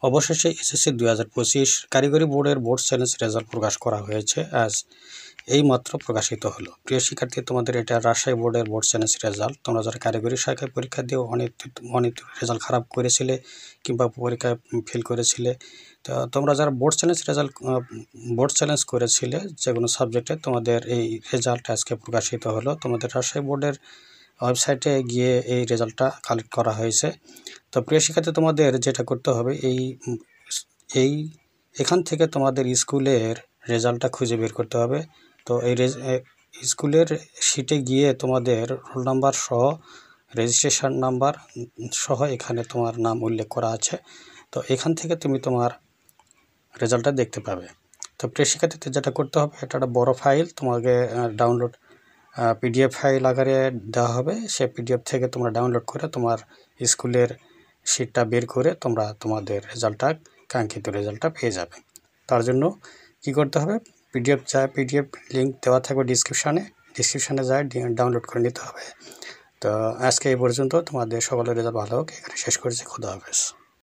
অবশেষে এসএসসি 2025 কারিগরি বোর্ডের বোর্ড চ্যালেঞ্জ রেজাল্ট প্রকাশ করা হয়েছে। আজ এইমাত্র প্রকাশিত হলো। প্রিয় শিক্ষার্থী, তোমাদের এটা রাজশাহী বোর্ডের বোর্ড চ্যালেঞ্জ রেজাল্ট। তোমরা যারা কারিগরি শাখায় পরীক্ষা দিয়ে অনেক রেজাল্ট খারাপ করেছিলে কিংবা পরীক্ষায় ফেল করেছিলে, তো তোমরা যারা বোর্ড চ্যালেঞ্জ করেছিলে যে কোনো সাবজেক্টে, তোমাদের এই রেজাল্ট আজকে প্রকাশিত হলো। তোমাদের রাজশাহী বোর্ডের ওয়েবসাইটে গিয়ে এই রেজাল্টটা কালেক্ট করা হয়েছে। তো প্রিয় শিক্ষার্থী, তোমাদের যেটা করতে হবে, এখান থেকে তোমাদের স্কুলের রেজাল্টটা খুঁজে বের করতে হবে। তো এই স্কুলের শিটে গিয়ে তোমাদের রোল নাম্বার সহ, রেজিস্ট্রেশন নাম্বার সহ এখানে তোমার নাম উল্লেখ করা আছে। তো এখান থেকে তুমি তোমার রেজাল্টটা দেখতে পাবে। তো প্রিয় শিক্ষার্থীতে যেটা করতে হবে, এটা একটা বড় ফাইল তোমাকে ডাউনলোড পিডিএফ ফাইল আকারে দেওয়া হবে। সে পিডিএফ থেকে তোমরা ডাউনলোড করে তোমার স্কুলের শিটটা বের করে তোমরা তোমাদের কাঙ্ক্ষিত রেজাল্টটা পেয়ে যাবে। তার জন্য কি করতে হবে, পিডিএফ লিঙ্ক দেওয়া থাকবে ডিসক্রিপশানে যায় ডাউনলোড করে নিতে হবে। তো আজকে এই পর্যন্ত। তোমাদের সকলের রেজাল্ট ভালো হোক, এখানে শেষ করছি। খুদা হাফেজ।